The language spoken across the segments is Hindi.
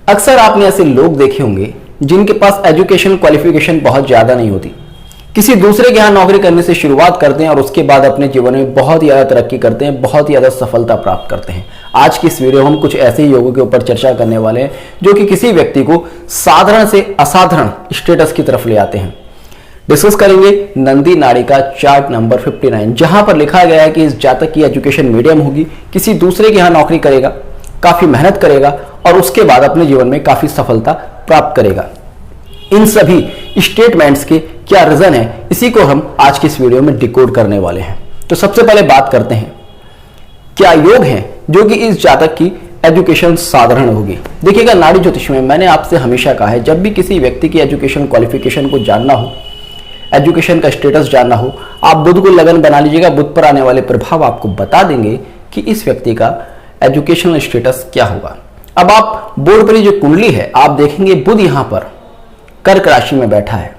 अक्सर आपने ऐसे लोग देखे होंगे जिनके पास एजुकेशन क्वालिफिकेशन बहुत ज्यादा नहीं होती, किसी दूसरे के यहां नौकरी करने से शुरुआत करते हैं और उसके बाद अपने जीवन में बहुत ज्यादा तरक्की करते हैं, बहुत ज्यादा सफलता प्राप्त करते हैं। आज की इस वीडियो में हम कुछ ऐसे लोगों के ऊपर चर्चा करने वाले हैं जो कि किसी व्यक्ति को साधारण से असाधारण स्टेटस की तरफ ले आते हैं। डिस्कस करेंगे नंदी नाड़ी का चार्ट नंबर 59, जहां पर लिखा गया है कि इस जातक की एजुकेशन मीडियम होगी, किसी दूसरे के यहां नौकरी करेगा, काफी मेहनत करेगा और उसके बाद अपने जीवन में काफी सफलता प्राप्त करेगा। इन सभी स्टेटमेंट्स के क्या रीजन है, इसी को हम आज की इस वीडियो में डिकोड करने वाले हैं। तो सबसे पहले बात करते हैं क्या योग है जो कि इस जातक की एजुकेशन साधारण होगी। देखिएगा, नाड़ी ज्योतिष में मैंने आपसे हमेशा कहा है, जब भी किसी व्यक्ति की एजुकेशन क्वालिफिकेशन को जानना हो, एजुकेशन का स्टेटस जानना हो, आप बुध को लगन बना लीजिएगा। बुध पर आने वाले प्रभाव आपको बता देंगे कि इस व्यक्ति का एजुकेशनल स्टेटस क्या होगा। अब आप बोर्ड पर जो कुंडली है आप देखेंगे, बुध यहां पर कर्क राशि में बैठा है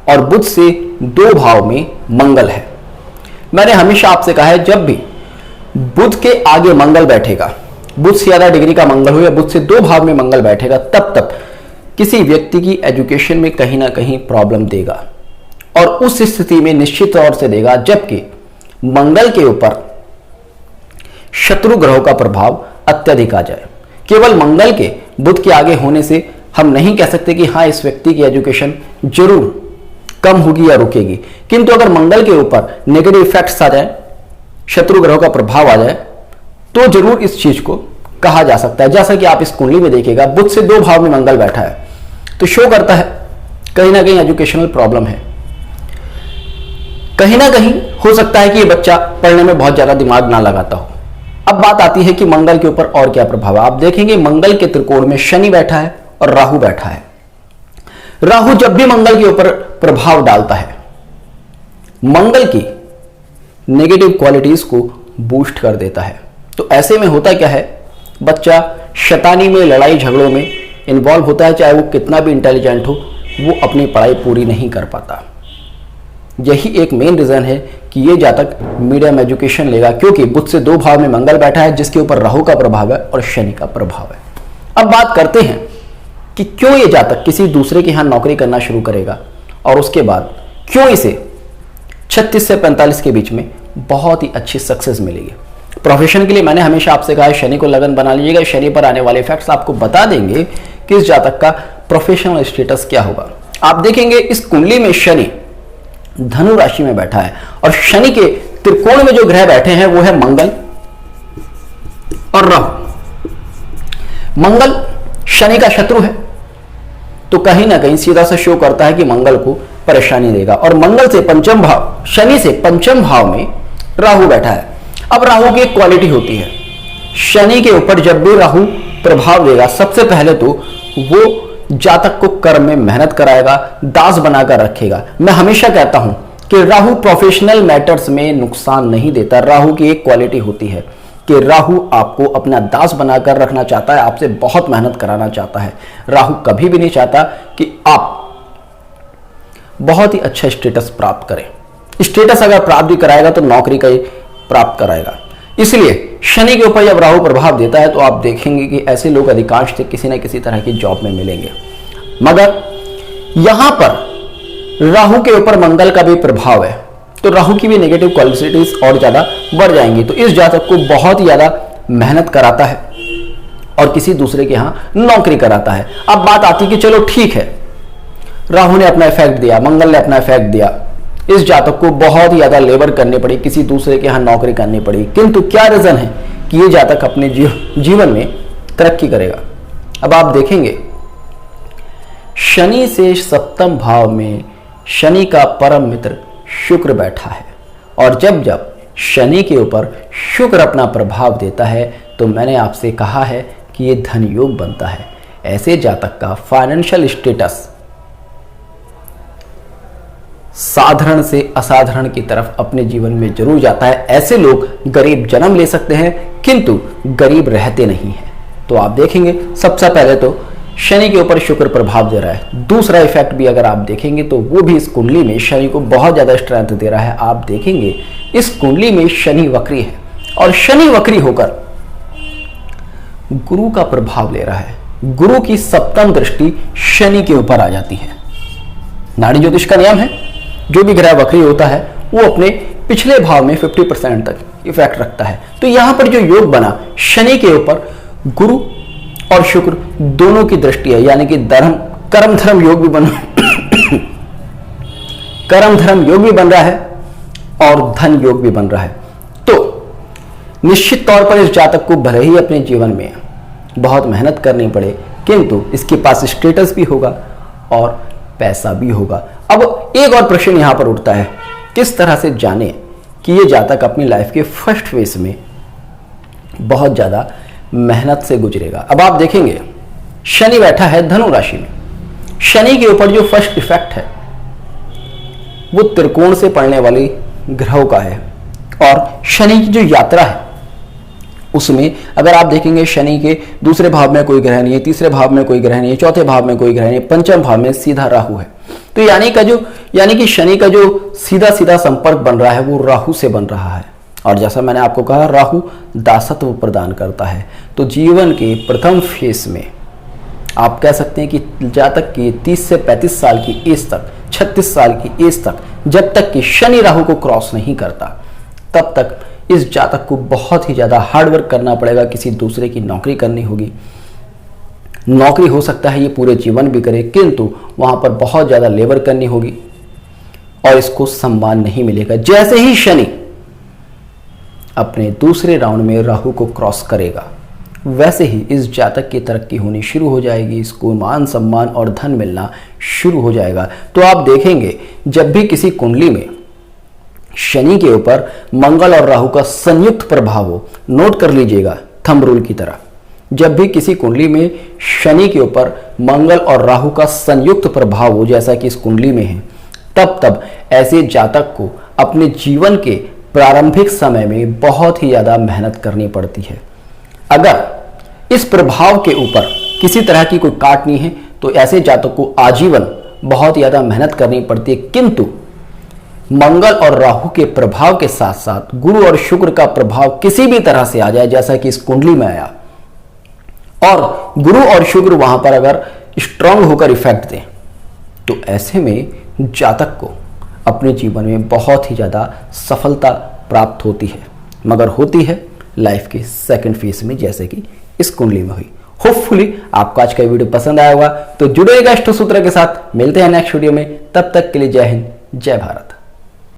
और बुध से 2 भाव में मंगल है। मैंने हमेशा आपसे कहा है, जब भी बुध के आगे मंगल बैठेगा, बुध से ज्यादा डिग्री का मंगल हो या बुध से 2 भाव में मंगल बैठेगा, तब तक किसी व्यक्ति की एजुकेशन में कहीं ना कहीं प्रॉब्लम देगा और उस स्थिति में निश्चित तौर से देगा जबकि मंगल के ऊपर शत्रु ग्रहों का प्रभाव अत्यधिक आ जाए। केवल मंगल के बुध के आगे होने से हम नहीं कह सकते कि हाँ, इस व्यक्ति की एजुकेशन जरूर कम होगी या रुकेगी, किंतु अगर मंगल के ऊपर नेगेटिव इफेक्ट्स आ जाए, शत्रु ग्रहों का प्रभाव आ जाए, तो जरूर इस चीज को कहा जा सकता है। जैसा कि आप इस कुंडली में देखिएगा, बुध से 2 भाव में मंगल बैठा है, तो शो करता है कहीं ना कहीं एजुकेशनल प्रॉब्लम है। कहीं ना कहीं हो सकता है कि ये बच्चा पढ़ने में बहुत ज्यादा दिमाग ना लगाता हो। अब बात आती है कि मंगल के ऊपर और क्या प्रभाव है। आप देखेंगे, मंगल के त्रिकोण में शनि बैठा है और राहु बैठा है। राहु जब भी मंगल के ऊपर प्रभाव डालता है, मंगल की नेगेटिव क्वालिटीज को बूस्ट कर देता है। तो ऐसे में होता क्या है, बच्चा शैतानी में, लड़ाई झगड़ों में इन्वॉल्व होता है, चाहे वो कितना भी इंटेलिजेंट हो, वो अपनी पढ़ाई पूरी नहीं कर पाता। यही एक मेन रीजन है कि ये जातक मीडियम एजुकेशन लेगा, क्योंकि बुध से 2 भाव में मंगल बैठा है जिसके ऊपर राहु का प्रभाव है और शनि का प्रभाव है। अब बात करते हैं कि क्यों ये जातक किसी दूसरे के यहां नौकरी करना शुरू करेगा और उसके बाद क्यों इसे 36 से 45 के बीच में बहुत ही अच्छी सक्सेस मिलेगी। प्रोफेशन के लिए मैंने हमेशा आपसे कहा है, शनि को लगन बना लीजिएगा। शनि पर आने वाले इफेक्ट्स आपको बता देंगे कि इस जातक का प्रोफेशनल स्टेटस क्या होगा। आप देखेंगे, इस कुंडली में शनि धनु राशि में बैठा है और शनि के त्रिकोण में जो ग्रह बैठे हैं वो है मंगल और राहु। मंगल शनि का शत्रु है, तो कहीं ना कहीं सीधा सा शो करता है कि मंगल को परेशानी देगा। और मंगल से 5म भाव, शनि से 5म भाव में राहु बैठा है। अब राहु की एक क्वालिटी होती है, शनि के ऊपर जब भी राहु प्रभाव देगा, सबसे पहले तो वो जातक को कर्म में मेहनत कराएगा, दास बनाकर रखेगा। मैं हमेशा कहता हूं कि राहु प्रोफेशनल मैटर्स में नुकसान नहीं देता। राहु की एक क्वालिटी होती है कि राहु आपको अपना दास बनाकर रखना चाहता है, आपसे बहुत मेहनत कराना चाहता है। राहु कभी भी नहीं चाहता कि आप बहुत ही अच्छा स्टेटस प्राप्त करें। स्टेटस अगर प्राप्त भी कराएगा तो नौकरी का ही प्राप्त कराएगा। इसलिए शनि के ऊपर जब राहु प्रभाव देता है तो आप देखेंगे कि ऐसे लोग अधिकांश से किसी न किसी तरह की जॉब में मिलेंगे। मगर यहां पर राहु के ऊपर मंगल का भी प्रभाव है, तो राहु की भी नेगेटिव क्वालिटीज और ज्यादा बढ़ जाएंगी। तो इस जातक को बहुत ही ज्यादा मेहनत कराता है और किसी दूसरे के यहां नौकरी कराता है। अब बात आती कि चलो ठीक है, राहु ने अपना इफेक्ट दिया, मंगल ने अपना इफेक्ट दिया, इस जातक को बहुत ही ज्यादा लेबर करनी पड़ी, किसी दूसरे के यहां नौकरी करनी पड़ी, किंतु क्या रीजन है कि ये जातक अपने जीवन में तरक्की करेगा। अब आप देखेंगे, शनि से 7म भाव में शनि का परम मित्र शुक्र बैठा है और जब जब शनि के ऊपर शुक्र अपना प्रभाव देता है तो मैंने आपसे कहा है कि ये धन योग बनता है। ऐसे जातक का फाइनेंशियल स्टेटस साधारण से असाधारण की तरफ अपने जीवन में जरूर जाता है। ऐसे लोग गरीब जन्म ले सकते हैं किंतु गरीब रहते नहीं हैं। तो आप देखेंगे, सबसे पहले तो शनि के ऊपर शुक्र प्रभाव दे रहा है। दूसरा इफेक्ट भी अगर आप देखेंगे तो वो भी इस कुंडली में शनि को बहुत ज्यादा स्ट्रेंथ दे रहा है। आप देखेंगे इस कुंडली में शनि वक्री है और शनि वक्री होकर गुरु का प्रभाव ले रहा है। गुरु की सप्तम दृष्टि शनि के ऊपर आ जाती है। नाड़ी ज्योतिष का नियम है, जो भी ग्रह वक्री होता है वो अपने पिछले भाव में 50% तक इफेक्ट रखता है। तो यहां पर जो योग बना शनि के ऊपर, गुरु और शुक्र दोनों की दृष्टि है, यानी कि कर्म धर्म योग भी बन कर्म धर्म योग भी बन रहा है और धन योग भी बन रहा है। तो निश्चित तौर पर इस जातक को भले ही अपने जीवन में बहुत मेहनत करनी पड़े, किंतु इसके पास स्टेटस भी होगा और पैसा भी होगा। अब एक और प्रश्न यहां पर उठता है, किस तरह से जाने कि ये जातक अपनी लाइफ के फर्स्ट फेज में बहुत ज्यादा मेहनत से गुजरेगा। अब आप देखेंगे शनि बैठा है धनु राशि में। शनि के ऊपर जो फर्स्ट इफेक्ट है वो त्रिकोण से पड़ने वाली ग्रहों का है, और शनि की जो यात्रा है उसमें अगर आप देखेंगे शनि के दूसरे भाव में कोई ग्रह नहीं है, तीसरे भाव में कोई ग्रह नहीं है, चौथे भाव में कोई ग्रह नहीं है, पंचम भाव में सीधा राहु है। तो यानी कि शनि का जो सीधा सीधा संपर्क बन रहा है वो राहु से बन रहा है। और जैसा मैंने आपको कहा, राहु दासत्व प्रदान करता है। तो जीवन के प्रथम फेस में आप कह सकते हैं कि जातक की 30 से 35 साल की एज तक, 36 साल की एज तक, जब तक कि शनि राहु को क्रॉस नहीं करता, तब तक इस जातक को बहुत ही ज्यादा हार्डवर्क करना पड़ेगा। किसी दूसरे की नौकरी करनी होगी। नौकरी हो सकता है ये पूरे जीवन भी करे, किंतु वहां पर बहुत ज्यादा लेबर करनी होगी और इसको सम्मान नहीं मिलेगा। जैसे ही शनि अपने दूसरे राउंड में राहु को क्रॉस करेगा, वैसे ही इस जातक की तरक्की होनी शुरू हो जाएगी। इसको मान सम्मान और धन मिलना शुरू हो जाएगा। तो आप देखेंगे जब भी किसी कुंडली में शनि के ऊपर मंगल और राहु का संयुक्त प्रभाव हो, नोट कर लीजिएगा थंब रूल की तरह, जब भी किसी कुंडली में शनि के ऊपर मंगल और राहु का संयुक्त प्रभाव हो, जैसा कि इस कुंडली में है, तब ऐसे जातक को अपने जीवन के प्रारंभिक समय में बहुत ही ज्यादा मेहनत करनी पड़ती है। अगर इस प्रभाव के ऊपर किसी तरह की कोई काट नहीं है तो ऐसे जातक को आजीवन बहुत ज्यादा मेहनत करनी पड़ती है। किंतु मंगल और राहु के प्रभाव के साथ साथ गुरु और शुक्र का प्रभाव किसी भी तरह से आ जाए, जैसा कि इस कुंडली में आया, और गुरु और शुक्र वहां पर अगर स्ट्रांग होकर इफेक्ट दें, तो ऐसे में जातक को अपने जीवन में बहुत ही ज्यादा सफलता प्राप्त होती है, मगर होती है लाइफ के सेकंड फेज में, जैसे कि इस कुंडली में हुई। होपफुली आपको आज का वीडियो पसंद आया होगा। तो जुड़ेगा अष्ट सूत्र के साथ, मिलते हैं नेक्स्ट वीडियो में। तब तक के लिए जय हिंद, जय भारत।